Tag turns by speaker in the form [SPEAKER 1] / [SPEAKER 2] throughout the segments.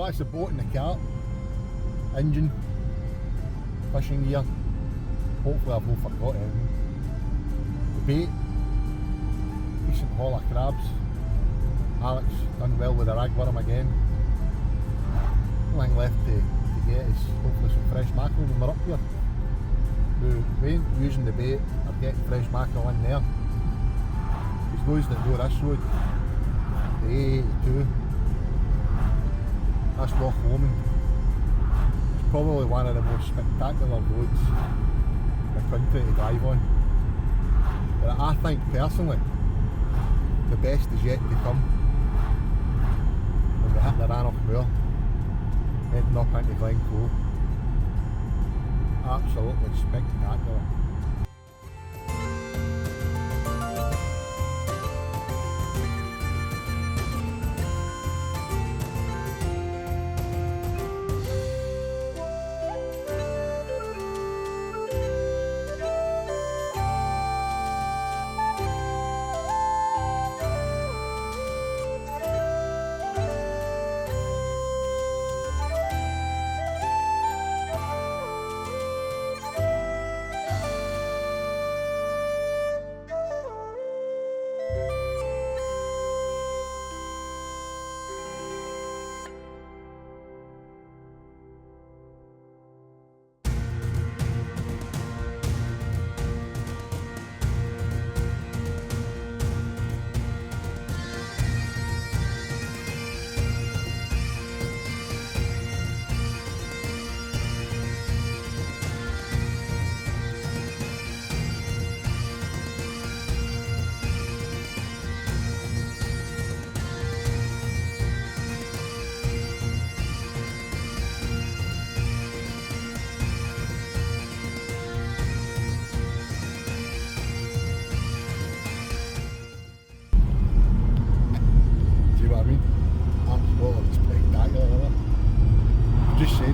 [SPEAKER 1] Well, that's the boat and the cart, engine, fishing gear. Hopefully I've not forgot anything. The bait, decent haul of crabs. Alex done well with the ragworm again. The only thing left to get is hopefully some fresh mackerel when we're up here. We ain't using the bait or getting fresh mackerel in there. Because those that go this road, the A82, that's Loch. It's probably one of the most spectacular roads in the country to drive on. But I think personally, the best is yet to come. When we hit the Rannoch Moor, heading up into Glencoe. Absolutely spectacular.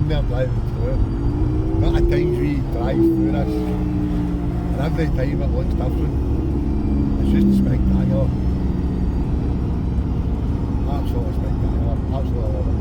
[SPEAKER 1] There driving through it. The amount of times we drive through this, and every time it looks different. It's just spectacular. Absolutely spectacular. Absolutely love it.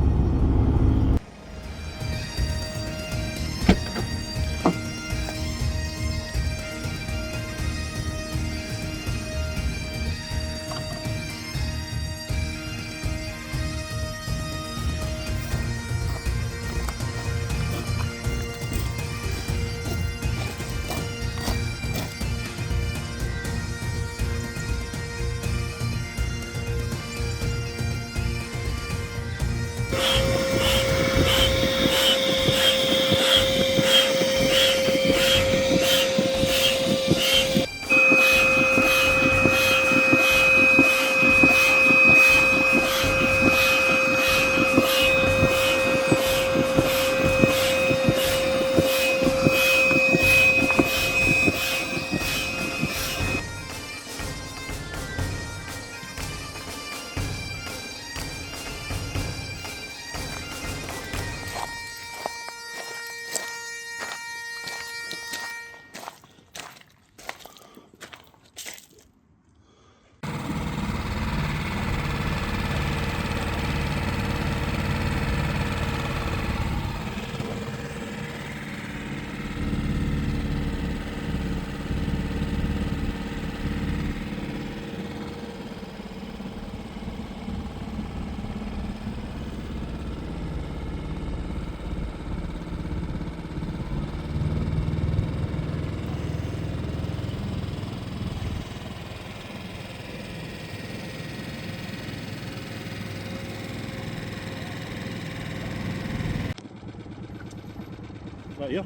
[SPEAKER 2] Right here.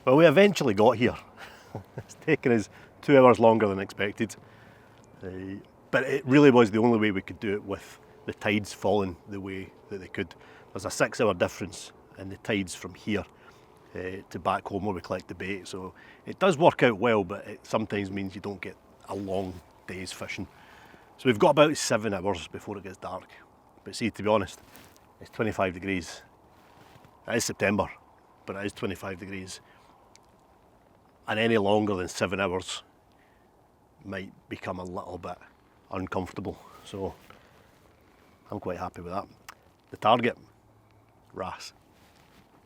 [SPEAKER 2] Well, we eventually got here. It's taken us 2 hours longer than expected. But it really was the only way we could do it with the tides falling the way that they could. There's a 6-hour difference in the tides from here to back home where we collect the bait. So it does work out well, but it sometimes means you don't get a long day's fishing. So we've got about 7 hours before it gets dark. But see, to be honest, it's 25 degrees. It is September, but it is 25 degrees. And any longer than 7 hours might become a little bit uncomfortable. So I'm quite happy with that. The target, wrasse,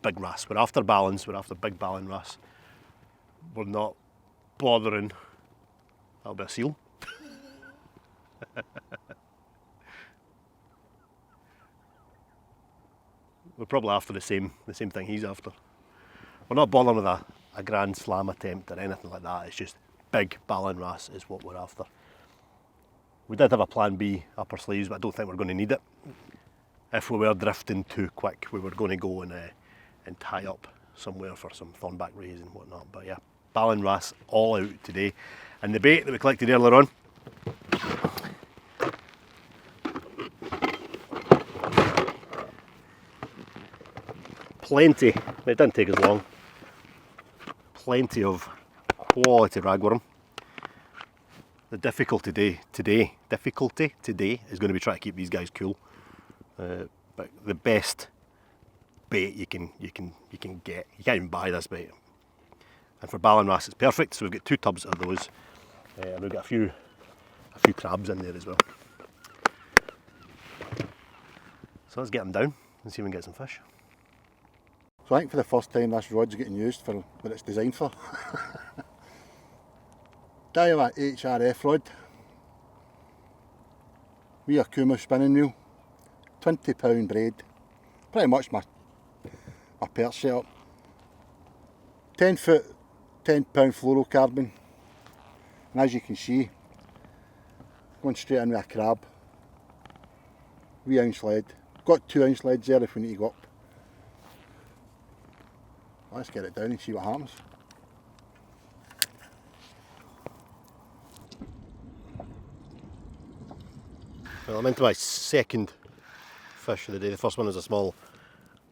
[SPEAKER 2] big wrasse. We're after balance, we're after big ballan wrasse. We're not bothering. That'll be a seal. We're probably after the same thing he's after. We're not bothering with a grand slam attempt or anything like that. It's just big ballan wrasse is what we're after. We did have a plan B up our sleeves, but I don't think we're going to need it. If we were drifting too quick, we were going to go and tie up somewhere for some thornback rays and whatnot. But yeah, ballan wrasse all out today. And the bait that we collected earlier on, plenty, it didn't take as long, plenty of quality ragworm. The difficulty today is going to be trying to keep these guys cool. But the best bait you can get, you can't even buy this bait. And for ballan wrasse it's perfect, so we've got 2 tubs of those. And we've got a few crabs in there as well. So let's get them down and see if we can get some fish.
[SPEAKER 1] So I think for the first time this rod's getting used for what it's designed for. Daiwa HRF rod. Wee Akuma spinning wheel. £20 braid. Pretty much my perch setup. 10 foot, £10 fluorocarbon. And as you can see, going straight in with a crab. Wee ounce lead. Got 2 ounce leads there if we need to go up. Let's get it down and see what happens.
[SPEAKER 2] Well, I'm into my second fish of the day. The first one was a small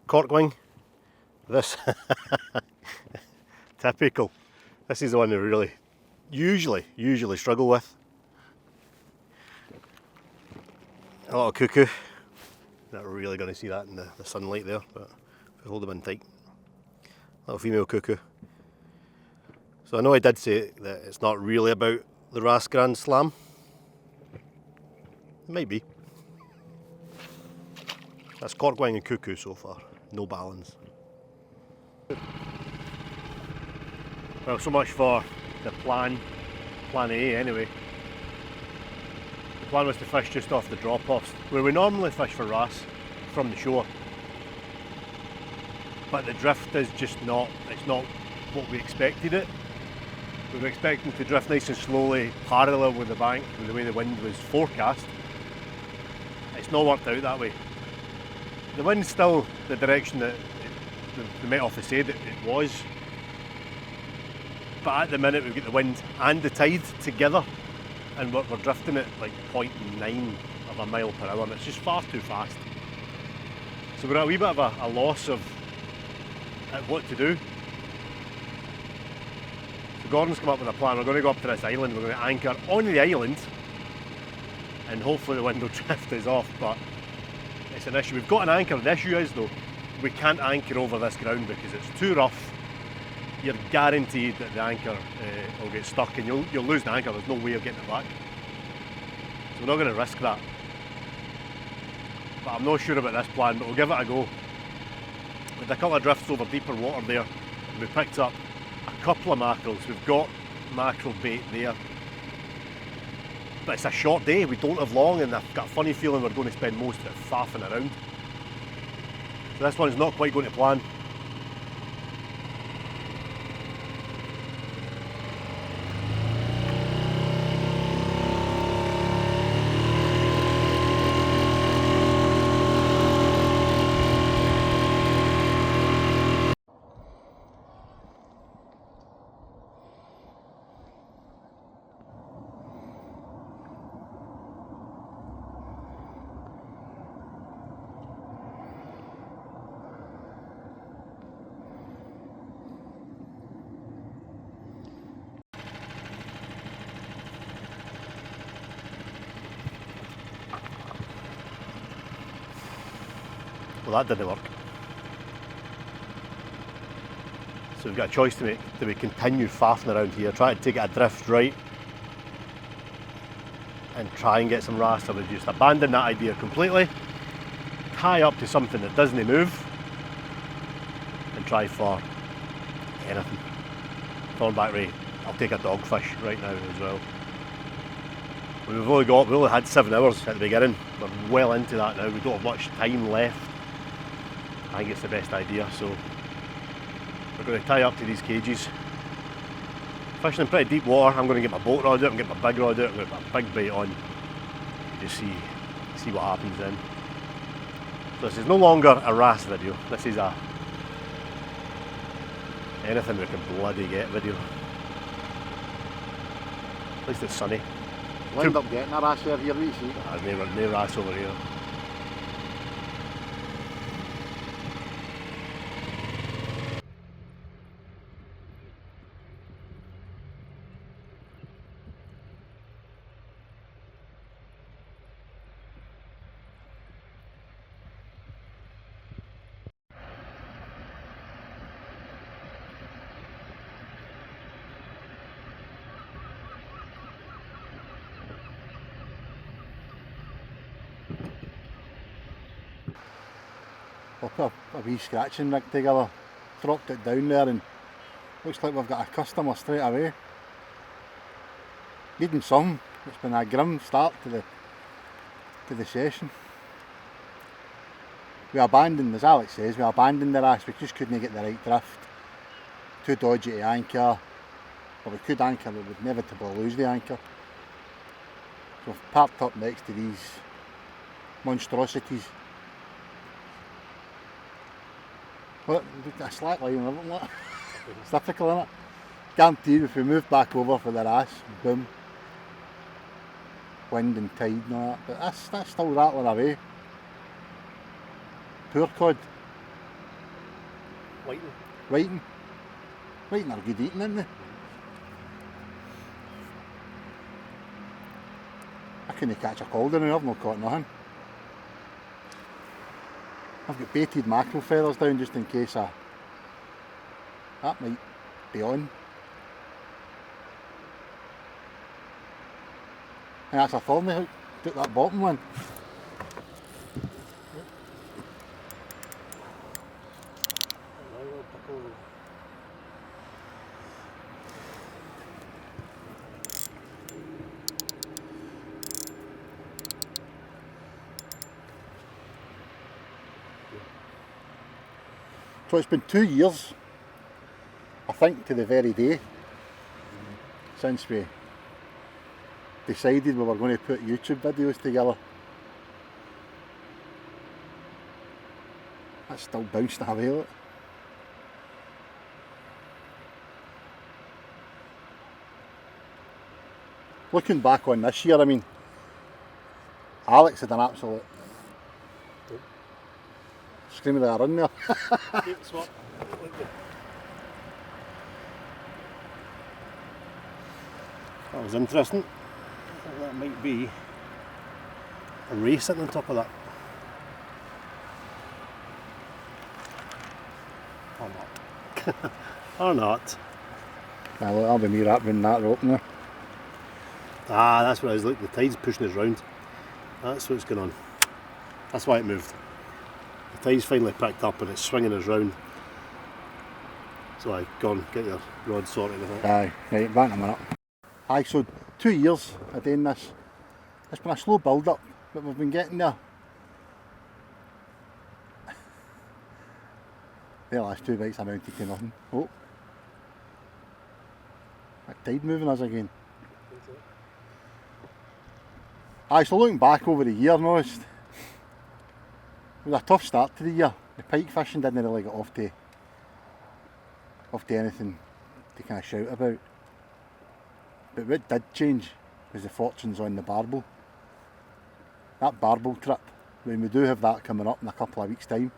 [SPEAKER 2] corkwing. This, typical. This is the one we really usually struggle with. A lot of cuckoo. Not really going to see that in the sunlight there, but if we hold them in tight. Little female cuckoo. So I know I did say that it's not really about the wrasse Grand Slam. It might be. That's corkwing and cuckoo so far. No ballans. Well, so much for the plan A anyway. The plan was to fish just off the drop-offs, where we normally fish for wrasse from the shore. But the drift is just not, it's not what we expected it. We were expecting to drift nice and slowly, parallel with the bank, with the way the wind was forecast. It's not worked out that way. The wind's still the direction that the Met Office said it was. But at the minute we've got the wind and the tide together, and we're drifting at like 0.9 of a mile per hour, and it's just far too fast. So we're at a wee bit of a loss of what to do. So Gordon's come up with a plan. We're going to go up to this island, we're going to anchor on the island, and hopefully the wind will drift us off, but it's an issue. We've got an anchor. The issue is though, we can't anchor over this ground because it's too rough. You're guaranteed that the anchor will get stuck and you'll lose the anchor. There's no way of getting it back. So we're not going to risk that. But I'm not sure about this plan, but we'll give it a go. With a couple of drifts over deeper water there, we picked up a couple of mackerels. We've got mackerel bait there. But it's a short day, we don't have long, and I've got a funny feeling we're going to spend most of it faffing around. So this one's not quite going to plan. Well, that didn't work. So we've got a choice to make. Do we continue faffing around here, try to take it adrift right, and try and get some wrasse, I would just abandon that idea completely, tie up to something that doesn't move, and try for anything. Thornback ray, I'll take a dogfish right now as well. We only had 7 hours at the beginning. We're well into that now. We don't have much time left. I think it's the best idea, so we're going to tie up to these cages. Fishing in pretty deep water. I'm going to get my boat rod out and get my big rod out. I'm going to put a big bait on. Just see what happens then. So this is no longer a wrasse video. This is a anything we can bloody get video. At least it's sunny.
[SPEAKER 1] We'll end up getting a wrasse over here, what do you see?
[SPEAKER 2] There's no wrasse over here.
[SPEAKER 1] We'll put a wee scratching rig together, dropped it down there, and looks like we've got a customer straight away. Needing some. It's been a grim start to the session. We abandoned, as Alex says, we abandoned the wrasse. We just couldn't get the right drift. Too dodgy to anchor. Well, we could anchor, we would inevitably lose the anchor. So we've parked up next to these monstrosities. Look, a slack line, haven't we? It's difficult, isn't it? Guaranteed if we move back over for the wrasse, boom. Wind and tide and all that, but that's still rattling away. Poor cod. Whiting. Whiting are good eating, aren't they? I couldn't catch a calder now, I've not caught nothing. I've got baited mackerel feathers down just in case that might be on. And that's a thorny hook, took that bottom one. So it's been 2 years, I think, to the very day, since we decided we were going to put YouTube videos together. That's still bouncing away, look. Looking back on this year, I mean, Alex had an absolute screaming at a run there.
[SPEAKER 2] That was interesting. I think that might be a ray sitting on top of that. Or not. Or not.
[SPEAKER 1] Ah, look, that'll be me wrapping that rope now.
[SPEAKER 2] Ah, that's what it is. Look, the tide's pushing us round. That's what's going on. That's why it moved. The tide's finally picked up and it's swinging us round. So I've gone, get your rod sorted, I think.
[SPEAKER 1] Aye, right, back in a minute. Aye, so 2 years of doing this. It's been a slow build up, but we've been getting there. The last 2 bites amounted to nothing. Oh. That tide moving us again. Aye, so looking back over the year, no, it was a tough start to the year. The pike fishing didn't really get off to anything to kind of shout about. But what did change was the fortunes on the barbel. That barbel trip, when we do have that coming up in a couple of weeks' time,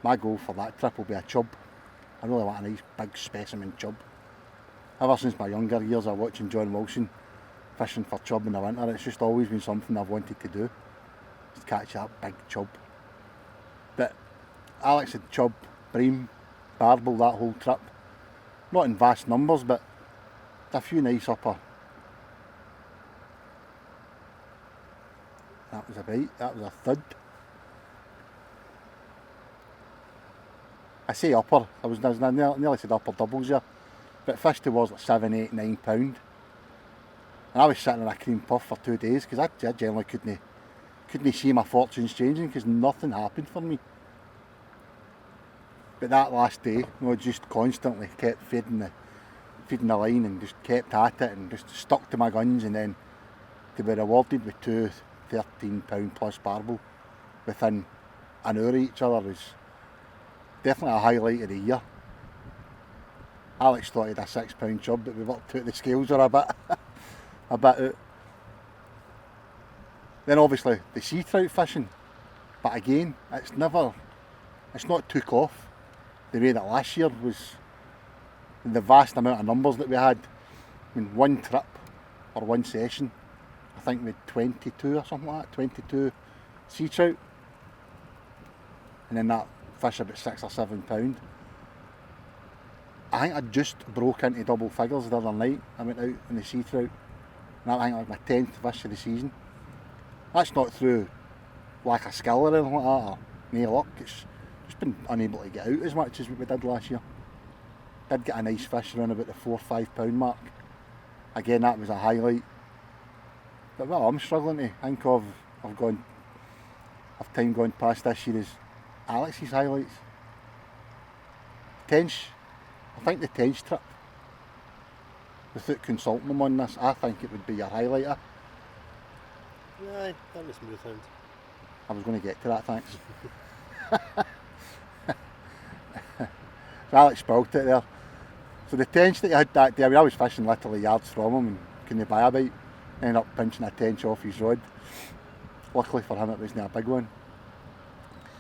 [SPEAKER 1] my goal for that trip will be a chub. I really want a nice big specimen chub. Ever since my younger years of watching John Wilson fishing for chub in the winter, it's just always been something I've wanted to do, just catch that big chub. But Alex had chub, bream, barbel that whole trip. Not in vast numbers, but a few nice upper That was a bite, that was a thud. I say upper, I nearly said upper doubles here, but fish towards like 7, 8, 9 pound. And I was sitting in a cream puff for 2 days because I generally couldn't see my fortunes changing because nothing happened for me. But that last day, just constantly kept feeding the line and just kept at it and just stuck to my guns, and then to be rewarded with 2 £13 plus barbel within an hour of each other was definitely a highlight of the year. Alex thought he had a £6 chub, but we worked out the scales were a bit out. Then obviously the sea trout fishing, but again, it's not took off the way that last year was. In the vast amount of numbers that we had, I mean, one trip or one session, I think we had 22 or something like that, 22 sea trout, and then that fish about £6 or £7. I think I just broke into double figures the other night. I went out in the sea trout, and I think it was my 10th fish of the season. That's not through lack of skill or anything like that, or no luck. It's just been unable to get out as much as we did last year. Did get a nice fish around about the £4 or £5 mark. Again, that was a highlight. But what I'm struggling to think of time gone past this year is Alex's highlights. Tench, I think the Tench trip, without consulting him on this, I think it would be your highlighter.
[SPEAKER 2] Yeah, that was smooth hound.
[SPEAKER 1] I was going to get to that, thanks. So Alex spoiled it there. So the tench that he had that day, I was fishing literally yards from him and couldn't buy a bite. Ended up pinching a tench off his rod. Luckily for him it wasn't a big one.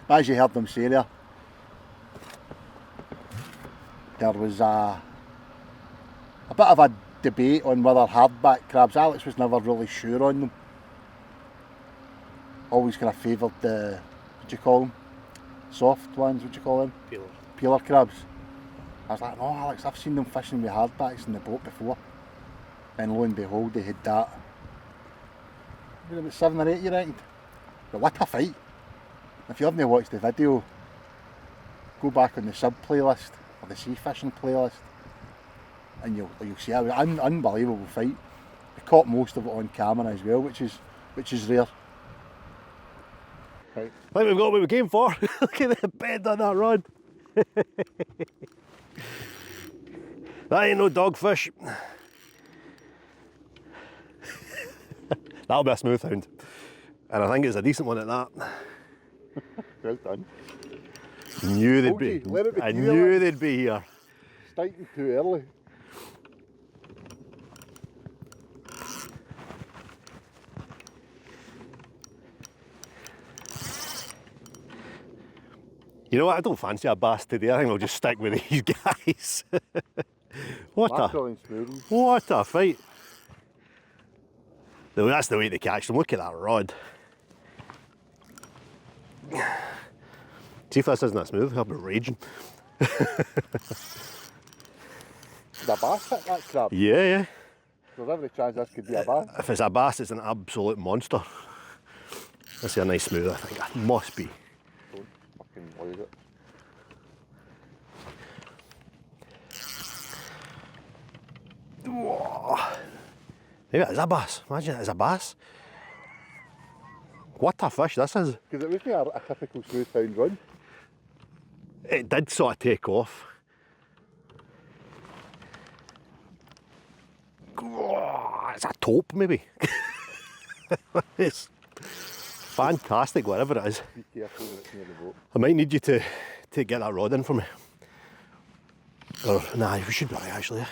[SPEAKER 1] But as you heard them say there was a bit of a debate on whether hardback crabs. Alex was never really sure on them. Always kind of favoured the, what do you call them? Soft ones, what do you call them? Peeler crabs. I was like, no Alex, I've seen them fishing with hardbacks in the boat before. And lo and behold, they had that. Maybe about 7 or 8 you reckoned. But what a fight. If you haven't watched the video, go back on the S.I.B playlist or the sea fishing playlist and you'll see it was an unbelievable fight. They caught most of it on camera as well, which is rare.
[SPEAKER 2] Right, we've got what we came for. Look at the bend on that rod. That ain't no dogfish. That'll be a smooth hound. And I think it's a decent one at that.
[SPEAKER 1] Well done.
[SPEAKER 2] I knew they'd be here.
[SPEAKER 1] Starting too early.
[SPEAKER 2] You know what, I don't fancy a bass today. I think we'll just stick with these guys. What a fight. That's the way to catch them. Look at that rod. See if this isn't that smooth, I'll be raging.
[SPEAKER 1] Did a bass hit that crab?
[SPEAKER 2] Yeah.
[SPEAKER 1] There's every chance this could be a bass.
[SPEAKER 2] If it's a bass, it's an absolute monster. This is a nice smooth, I think. It must be.
[SPEAKER 1] Don't fucking lose it.
[SPEAKER 2] Whoa. Maybe it is a bass. Imagine it is a bass. What a fish this is.
[SPEAKER 1] Because it wasn't a typical smooth hound run.
[SPEAKER 2] It did sort of take off. It's a taupe maybe. It's fantastic, whatever it is.
[SPEAKER 1] Be careful when it's near the boat.
[SPEAKER 2] I might need you to get that rod in for me. Or, nah, we should be right actually.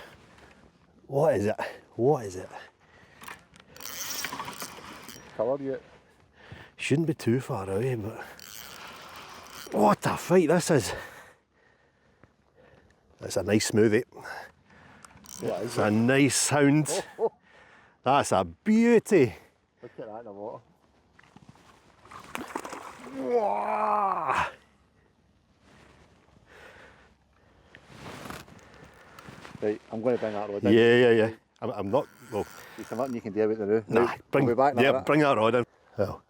[SPEAKER 2] What is it? What is it?
[SPEAKER 1] Coloured yet?
[SPEAKER 2] Shouldn't be too far away, but what a fight this is. That's a nice smoothie.
[SPEAKER 1] Yeah,
[SPEAKER 2] it's a nice sound. Oh. That's a beauty.
[SPEAKER 1] Look at that in the water.
[SPEAKER 2] Wow.
[SPEAKER 1] Right, I'm going to bring that rod in.
[SPEAKER 2] Yeah. I'm not, well.
[SPEAKER 1] There's nothing you can do about the roof.
[SPEAKER 2] Nah,
[SPEAKER 1] I'll be back in a minute.
[SPEAKER 2] Bring that rod in. Well,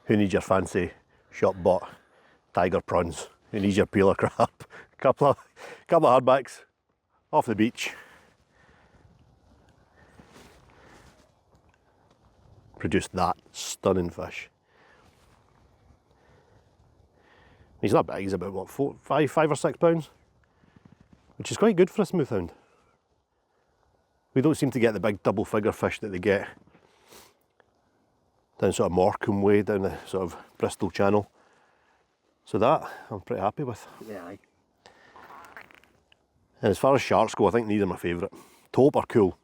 [SPEAKER 2] Who needs your fancy shop bought tiger prawns? Who needs your peeler crab? couple of hardbacks off the beach. Produced that stunning fish. He's not big, he's about what, 5 or 6 pounds? Which is quite good for a smoothhound. We don't seem to get the big double figure fish that they get down sort of Morecambe way, down the sort of Bristol Channel. So that I'm pretty happy with.
[SPEAKER 1] Yeah, aye.
[SPEAKER 2] And as far as sharks go, I think these are my favourite. Taupe are cool,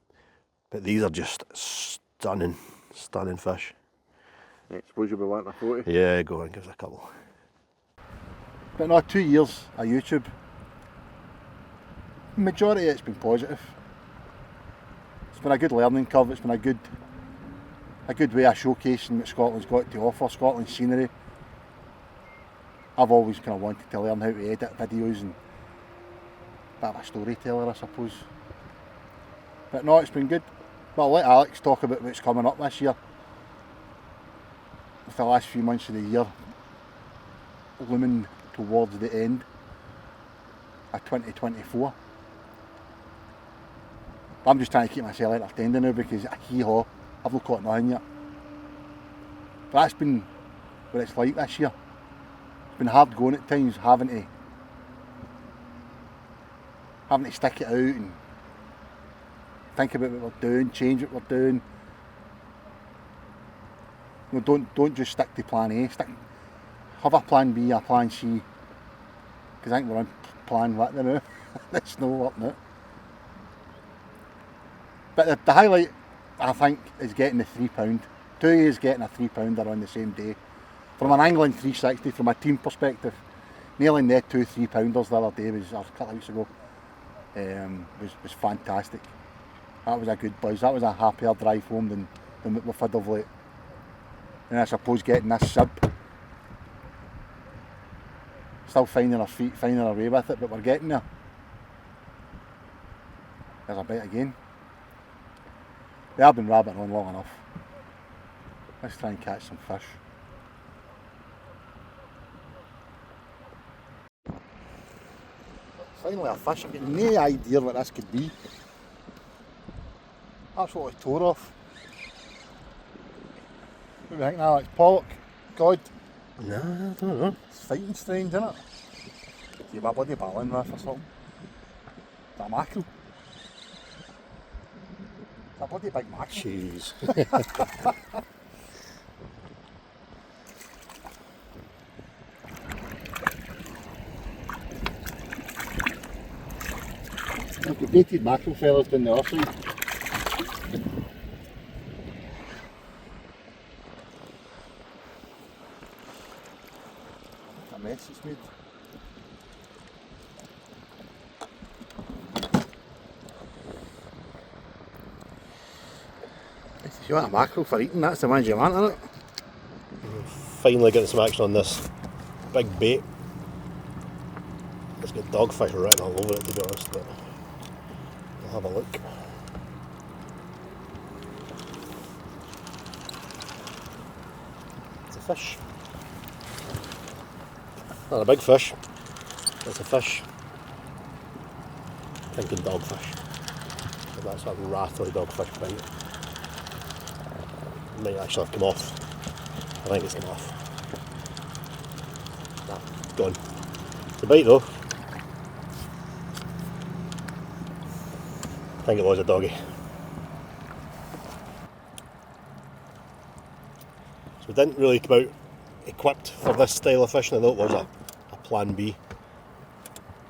[SPEAKER 2] but these are just stunning, stunning fish.
[SPEAKER 1] I suppose you'll be wanting a photo.
[SPEAKER 2] Yeah, go on, give us a couple.
[SPEAKER 1] But no, 2 years of YouTube. Majority of it's been positive. It's been a good learning curve, it's been a good way of showcasing what Scotland's got to offer, Scotland's scenery. I've always kind of wanted to learn how to edit videos and a bit of a storyteller, I suppose. But no, it's been good. But I'll let Alex talk about what's coming up this year. With the last few months of the year looming towards the end of 2024. But I'm just trying to keep myself entertained now because hee-haw, I've not caught nothing yet. But that's been what it's like this year. It's been hard going at times, having to stick it out and think about what we're doing, change what we're doing. No, don't just stick to plan A. Have a plan B, a plan C. Because I think we're on plan what now. It's no work now. But the highlight, I think, is getting the £3. 2 years getting a £3 on the same day. From an angling 360, from a team perspective, nailing the 2 3-pounders the other day or a couple of weeks ago was fantastic. That was a good buzz. That was a happier drive home than what we've had of late. And I suppose getting this S.I.B. Still finding our feet, finding our way with it, but we're getting there. There's a bite again. They have been rabbiting on long enough. Let's try and catch some fish. Finally a fish. I've got no idea what this could be. Absolutely tore off. What do you think, Alex? Pollock? God?
[SPEAKER 2] No, I don't know.
[SPEAKER 1] It's fighting strange, isn't it? Do you have a bloody balloon with or something? Is that a mackerel? It's a bloody big mackerel.
[SPEAKER 2] Jeez.
[SPEAKER 1] I've got baited mackerel fellas down the other side. A mess it's made. If you want a mackerel for eating, that's the ones you want, isn't it?
[SPEAKER 2] Finally getting some action on this big bait. It's got dogfish written all over it, to be honest, but I'll have a look. It's a fish. Not a big fish. It's a fish. Thinking dogfish. So that's a rattly dogfish bite. It might actually have come off. I think it's come off. Nah, gone. The bite though. I think it was a doggy. So we didn't really come out equipped for this style of fishing, although it was a plan B.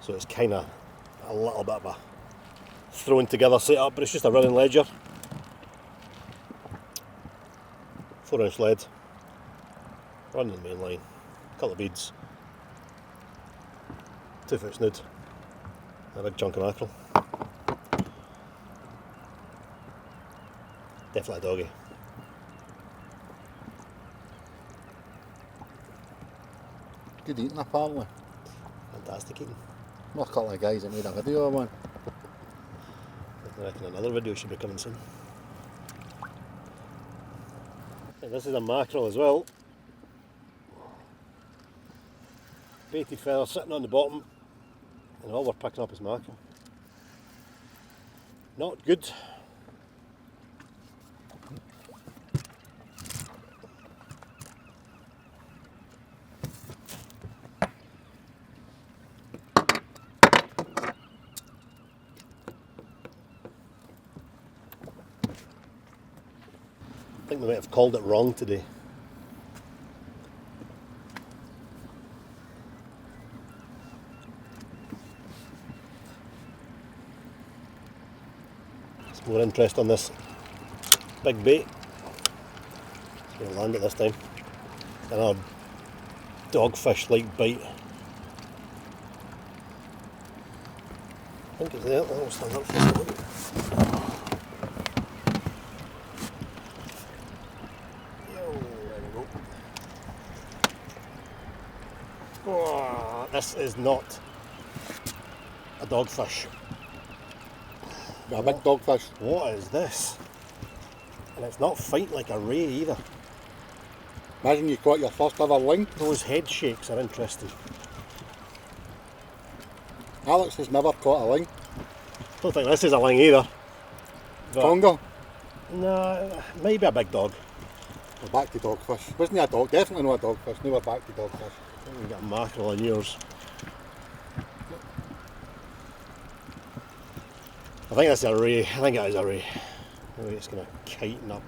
[SPEAKER 2] So it's kind of a little bit of a thrown together setup, but it's just a running ledger. 4-inch lead, running the main line, couple of beads, 2-foot snood, a big chunk of mackerel. Definitely a doggy.
[SPEAKER 1] Good eating apparently.
[SPEAKER 2] Fantastic eating.
[SPEAKER 1] Well, a couple of guys that made a video of one.
[SPEAKER 2] I reckon another video should be coming soon. And this is a mackerel as well. baited feather sitting on the bottom, and all we're picking up is mackerel. Not good. I think we might have called it wrong today. It's more interest on this big bait. It's going to land it this time. Another dogfish-like bite. I think it's there. I'll stand up for a second. Oh, this is not a dogfish.
[SPEAKER 1] A big dogfish.
[SPEAKER 2] What is this? And it's not fighting like a ray either.
[SPEAKER 1] Imagine you caught your first ever ling.
[SPEAKER 2] Those head shakes are interesting.
[SPEAKER 1] Alex has never caught a ling.
[SPEAKER 2] Don't think this is a ling either. But
[SPEAKER 1] Conger.
[SPEAKER 2] no, maybe a big dog.
[SPEAKER 1] We're back to dogfish. Wasn't he a dog? Definitely not a dogfish. Now we're back to dogfish.
[SPEAKER 2] I think we got a mackerel in yours. I think that's a ray. I think it is a ray. Maybe it's going to kiten up.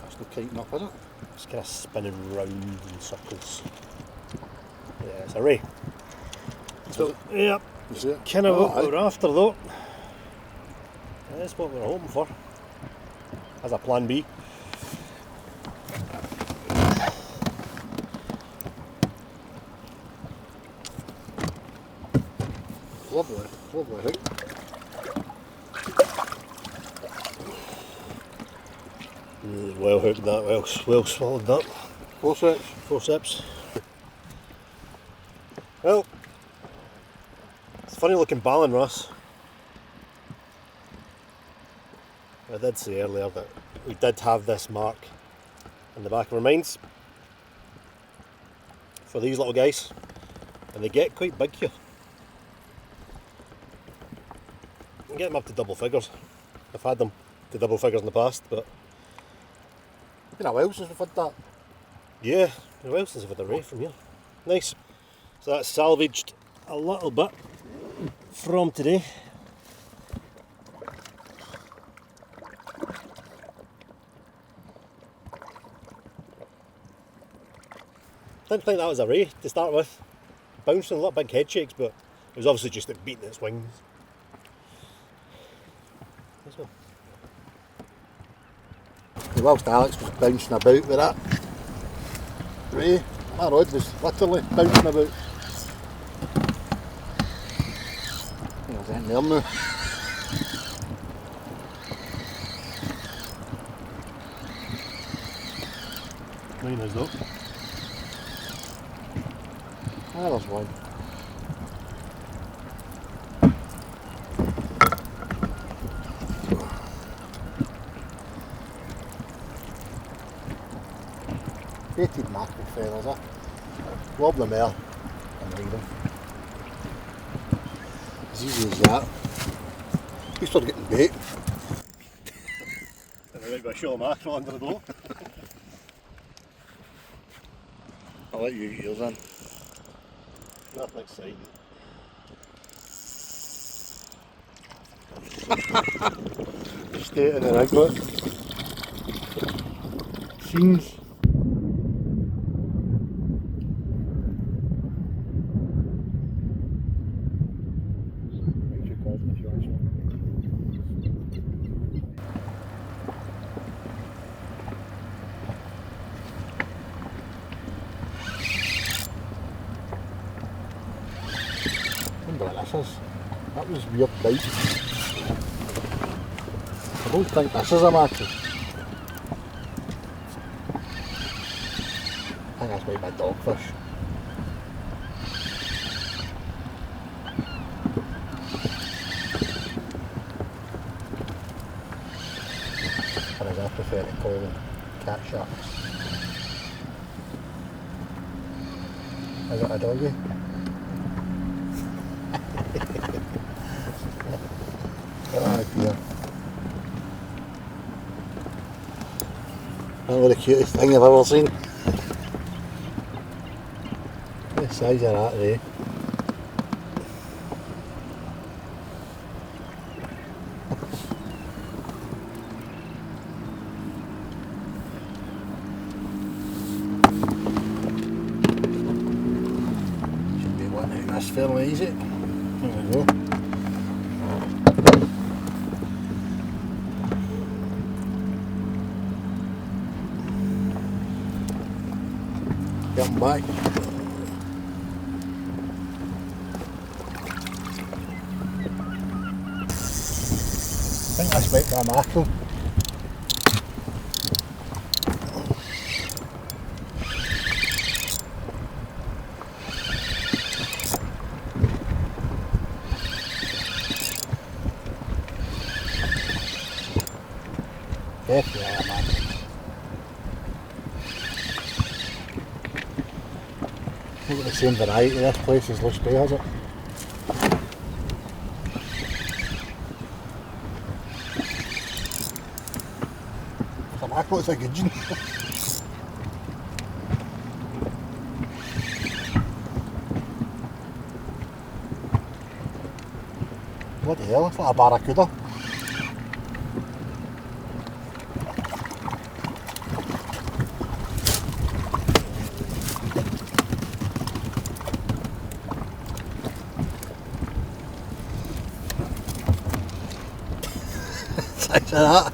[SPEAKER 1] That's not kiting up, is it?
[SPEAKER 2] It's kind of spinning round in circles. Yeah, it's a ray. So, yep.
[SPEAKER 1] You see it?
[SPEAKER 2] Kind of what
[SPEAKER 1] aye.
[SPEAKER 2] we were after though. That's what we were hoping for. As a plan B.
[SPEAKER 1] Lovely, lovely hook.
[SPEAKER 2] Well hooked that, well swallowed that.
[SPEAKER 1] Forceps.
[SPEAKER 2] Forceps. Well, it's a funny looking ballan, Ross. I did say earlier that we did have this mark in the back of our minds for these little guys, and they get quite big here. You can get them up to double figures. I've had them to double figures in the past, but
[SPEAKER 1] Been a while since we've had that.
[SPEAKER 2] yeah, well since I've had a ray from here. Nice. So that's salvaged a little bit from today. Didn't think that was a ray to start with. Bouncing a lot of big head shakes, but it was obviously just it beating its wings. Nice one.
[SPEAKER 1] Whilst Alex was bouncing about with that ray, my rod was literally bouncing about. There's anything there now.
[SPEAKER 2] Mine is though.
[SPEAKER 1] Ah, there's one. Baited mackerel feathers, eh? Lob them there and leave them. As easy as that. At least we're getting bait.
[SPEAKER 2] And we might be a show of mackerel under the boat.
[SPEAKER 1] I'll let you get yours in.
[SPEAKER 2] Nothing exciting.
[SPEAKER 1] Stay in the riglet. Scenes. That was weird bite. I don't think this is a mackerel. I think that's maybe a dogfish. Or as I prefer to call them, cat sharks. I got a doggy. Oh dear. Probably the cutest thing I've ever seen. The size of that, eh? Should be one out that's fairly easy. There we go. Get him back. I think that's might be a mackerel. Definitely a mackerel. Look at the same variety this place as Loch has it. The mackerel is a gudgeon. Bloody hell, it's like a barracuda. Size of that.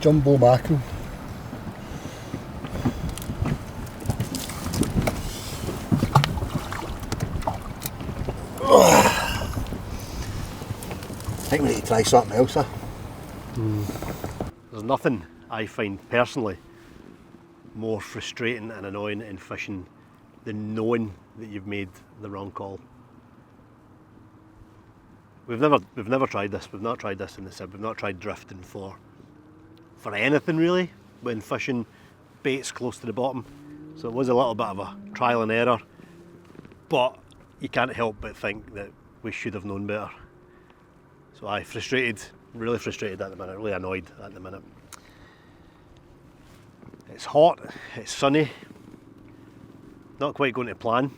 [SPEAKER 1] Jumbo mackerel. I think we need to try something else.
[SPEAKER 2] There's nothing I find personally more frustrating and annoying in fishing than knowing that you've made the wrong call. We've never tried this. We've not tried this in the S.I.B. We've not tried drifting for anything really when fishing baits close to the bottom. So it was a little bit of a trial and error, but you can't help but think that we should have known better. So I'm frustrated, really frustrated at the minute, really annoyed at the minute. It's hot, it's sunny, not quite going to plan.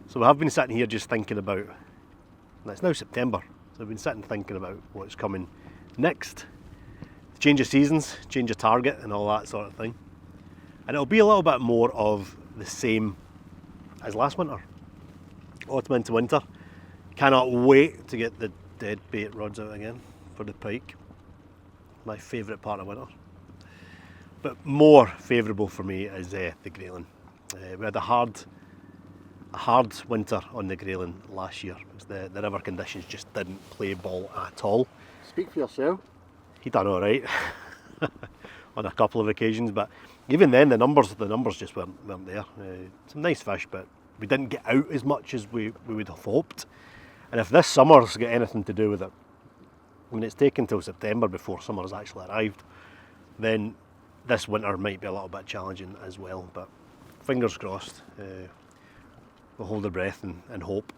[SPEAKER 2] So we have been sitting here just thinking about, and it's now September, so we've been sitting thinking about what's coming next. Change of seasons, change of target and all that sort of thing. And it'll be a little bit more of the same as last winter. Autumn into winter. Cannot wait to get the dead bait rods out again for the pike. My favourite part of winter. But more favourable for me is the grayling. We had a hard winter on the grayling last year because the river conditions just didn't play ball at all.
[SPEAKER 1] Speak for yourself.
[SPEAKER 2] He done all right on a couple of occasions, but even then the numbers just weren't there. Some nice fish, but we didn't get out as much as we would have hoped. And if this summer's got anything to do with it, when it's taken till September before summer's actually arrived, then this winter might be a little bit challenging as well. But fingers crossed, we'll hold our breath and hope.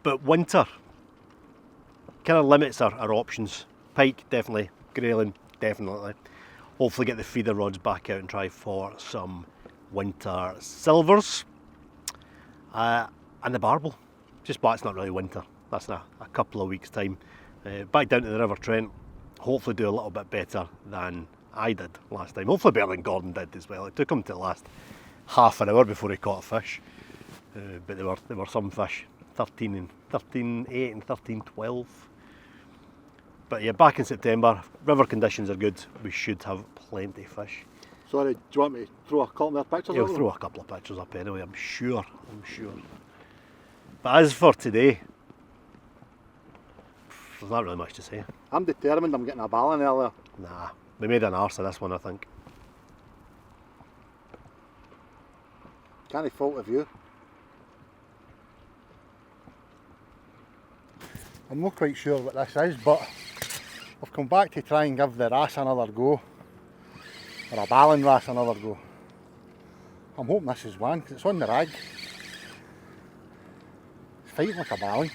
[SPEAKER 2] But winter kind of limits our options. Pike, definitely. Grayling, definitely. Hopefully get the feeder rods back out and try for some winter silvers. And the barbel. But it's not really winter. That's in a couple of weeks' time. Back down to the River Trent. Hopefully do a little bit better than I did last time. Hopefully better than Gordon did as well. It took him to the last half an hour before he caught a fish. But there were some fish. 13.8 and 13.12. But yeah, back in September, river conditions are good. We should have plenty of fish.
[SPEAKER 1] Sorry, do you want me to throw a couple more pictures
[SPEAKER 2] You'll
[SPEAKER 1] up?
[SPEAKER 2] throw a couple of pictures up anyway, I'm sure. But as for today, there's not really much to say.
[SPEAKER 1] I'm determined I'm getting a ballon earlier.
[SPEAKER 2] Nah, we made an arse of this one, I think.
[SPEAKER 1] Can't fault of you. I'm not quite sure what this is, but I've come back to try and give the wrasse another go, or a ballon wrasse another go. I'm hoping this is one, because it's on the rag. It's fighting like a ballan.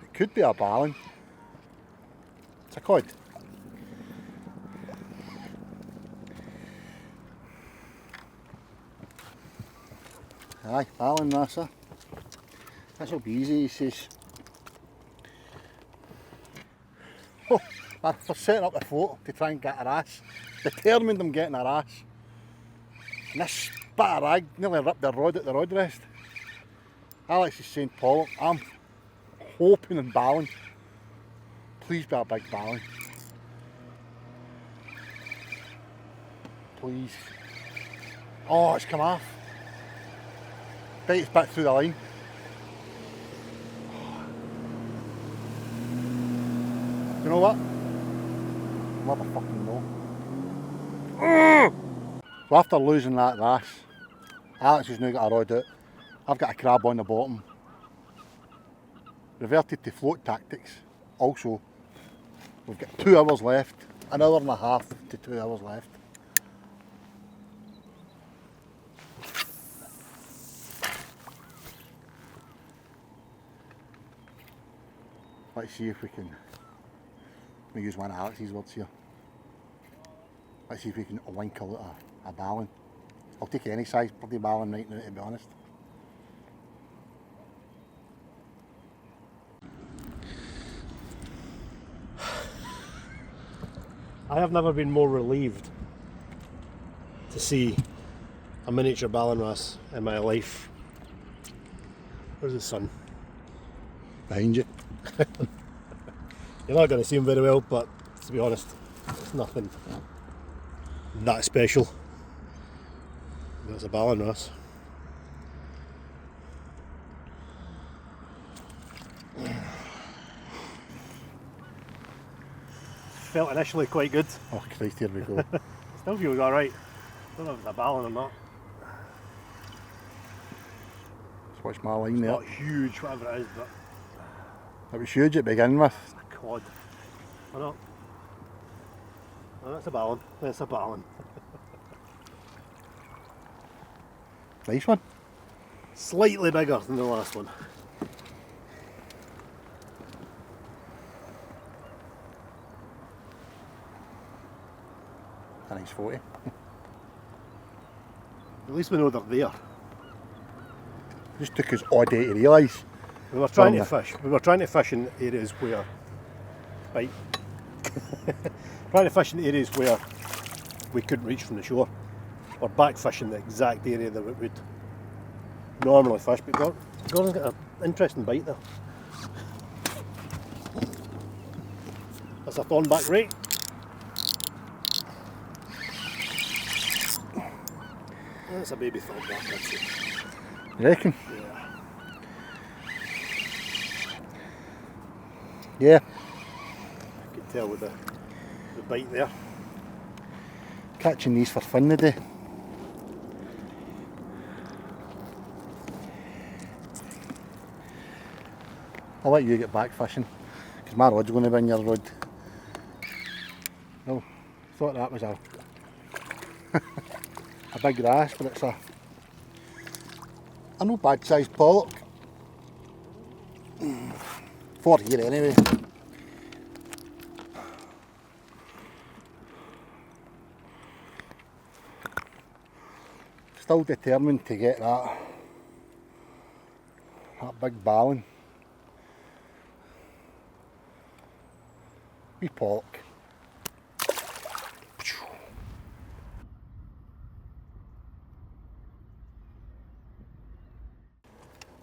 [SPEAKER 1] It could be a ballan. It's a cod. Aye, ballan wrasser. This'll be easy, he says. Oh, for setting up the float to try and get her ass. Determined I'm getting her ass. And this bit of rag nearly ripped the rod at the rod rest. Alex is saying pollock. I'm hoping and ballan. Please be a big ballan. Please. Oh, it's come off. Bet it's back through the line. You know what? I'll never fucking know. So after losing that wrasse, Alex has now got a rod out. I've got a crab on the bottom. Reverted to float tactics. Also, we've got 2 hours left. An hour and a half to 2 hours left. Let's see if we can, let me use one of Alex's words here. Let's see if we can winkle out a ballan. I'll take any size bloody ballan right now, to be honest.
[SPEAKER 2] I have never been more relieved to see a miniature ballan wrasse in my life. Where's the sun?
[SPEAKER 1] Behind you.
[SPEAKER 2] You're not going to see him very well, but to be honest, it's nothing that special. That's a ballan wrasse. Felt initially quite good.
[SPEAKER 1] Oh Christ, here we go.
[SPEAKER 2] Still feels alright. Don't know if it's a ballan or not.
[SPEAKER 1] Just watch my line there.
[SPEAKER 2] Not huge, whatever it is, but
[SPEAKER 1] It was huge to begin with.
[SPEAKER 2] it's a cod. Or not? Oh, that's a ballan. That's a ballan.
[SPEAKER 1] Nice one.
[SPEAKER 2] Slightly bigger than the last one.
[SPEAKER 1] A nice 40.
[SPEAKER 2] At least we know they're there.
[SPEAKER 1] Just took us all day to realise.
[SPEAKER 2] We were trying to fish. We were trying to fish in areas where, right, trying to fish in areas where we couldn't reach from the shore, or back fishing the exact area that we would normally fish. But Gordon's got an interesting bite there. That's a thornback ray. That's a baby thornback, that's it.
[SPEAKER 1] You reckon?
[SPEAKER 2] Yeah.
[SPEAKER 1] Yeah.
[SPEAKER 2] I could tell with the bite there.
[SPEAKER 1] Catching these for fun today. I'll let you get back fishing, because my rod's going to be in your rod. No, thought that was a big wrasse, but it's a no bad sized pollock. For here anyway. Still determined to get that big ballan. Wee pollock.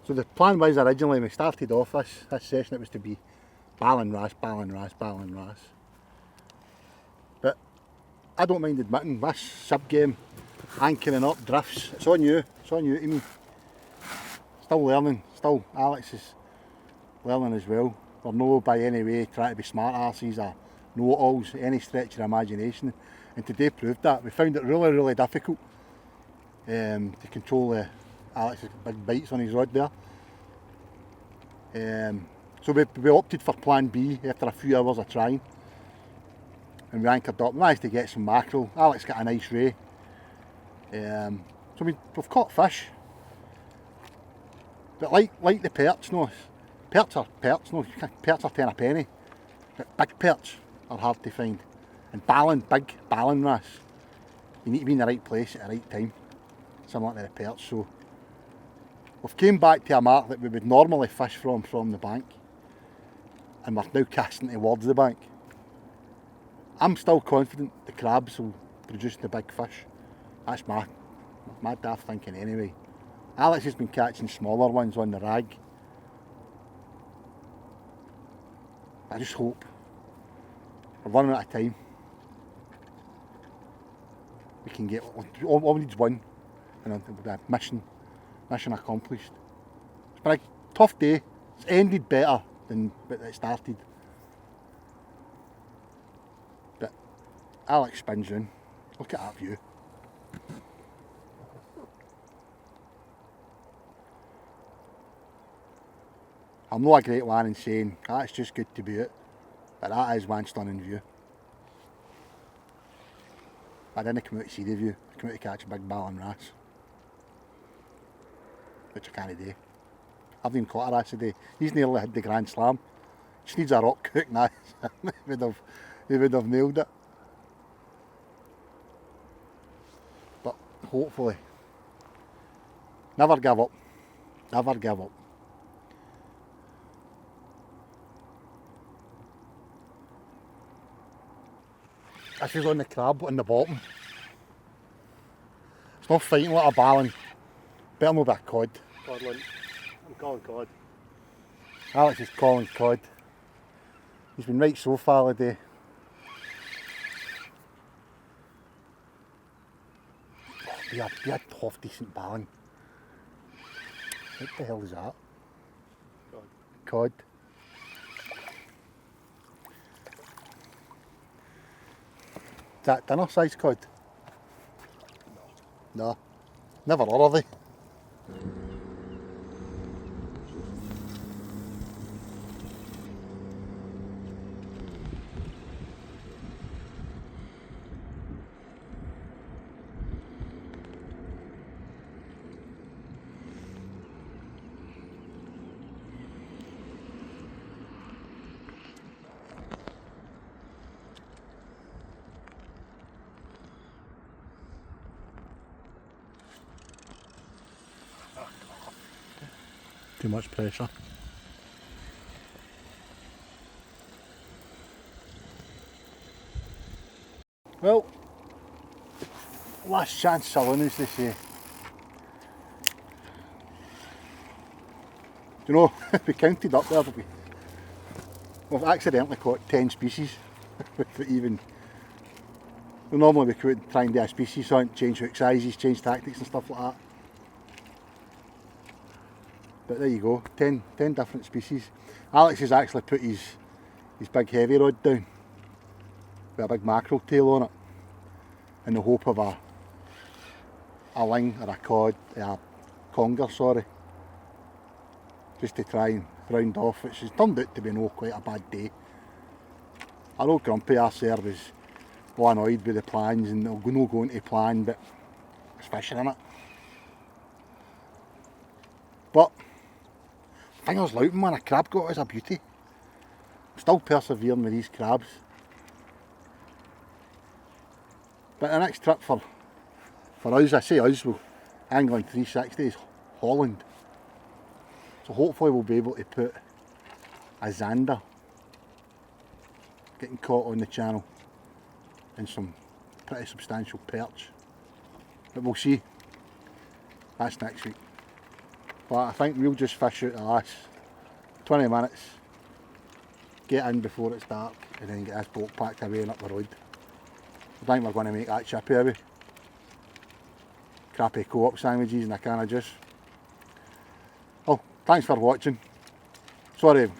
[SPEAKER 1] So the plan was originally, when we started off this session, it was to be ballan wrasse, ballan wrasse, ballan wrasse. But I don't mind admitting, this S.I.B game, anchoring up, drifts, it's on you to me. Still learning, still Alex is learning as well. We're no by any way trying to be smart arses or know-it-alls, any stretch of the imagination. And today proved that. We found it really, really difficult to control Alex's big bites on his rod there. So we opted for plan B after a few hours of trying. And we anchored up, we managed to get some mackerel. Alex got a nice ray. So we've caught fish. But like the perch, no, perch are 10 a penny. But big perch are hard to find. And big ballan wrasse, you need to be in the right place at the right time. Similar to the perch. So we've came back to a mark that we would normally fish from the bank. And we're now casting towards the bank. I'm still confident the crabs will produce the big fish. That's my daft thinking anyway. Alex has been catching smaller ones on the rag. I just hope. We're running out of time. We can get, all we need is one, and it'll be a mission accomplished. It's been a tough day. It's ended better than it started. But Alex spins in. Look at that view. I'm not a great one in saying that's just good to be it, but that is one stunning view. I didn't come out to see the view, I came out to catch a big ballan wrasse, which I can't do. I haven't even caught a wrasse today. He's nearly had the Grand Slam. Just needs a rock hook now. he would have nailed it. But hopefully, never give up. Never give up. This is on the crab on the bottom. It's not fighting like a ballan. Better not be a cod.
[SPEAKER 2] Codlin. I'm calling cod.
[SPEAKER 1] Alex is calling cod. He's been right so far today. Be a half decent ballan. What the hell is that? Cod. Is that dinner size cod? No. Never are they? Too much pressure. Well, last chance saloon, as they say. Do you know, we counted up there, we've accidentally caught 10 species. Normally we could try and do a species hunt, change hook sizes, change tactics and stuff like that. But there you go, 10 different species. Alex has actually put his big heavy rod down with a big mackerel tail on it in the hope of a ling or a cod, a conger, sorry, just to try and round off, which has turned out to be quite a bad day. I know Grumpy arse there was all annoyed with the plans and they'll no going to plan, but there's fishing in it. But fingers louting, man, a crab got is a beauty. I'm still persevering with these crabs. But the next trip for us, I say us, we'll angling 360 is Holland. So hopefully we'll be able to put a zander getting caught on the channel and some pretty substantial perch. But we'll see. That's next week. But I think we'll just fish out the last 20 minutes, get in before it's dark, and then get this boat packed away and up the road. I think we're going to make that chippy away. Crappy co-op sandwiches and a can of juice. Oh, thanks for watching. Sorry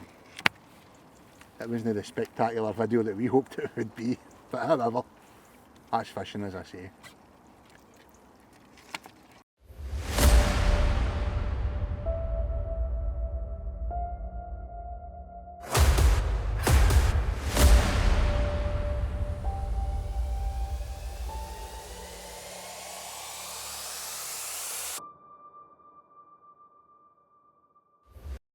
[SPEAKER 1] it wasn't the spectacular video that we hoped it would be, but however, that's fishing, as I say.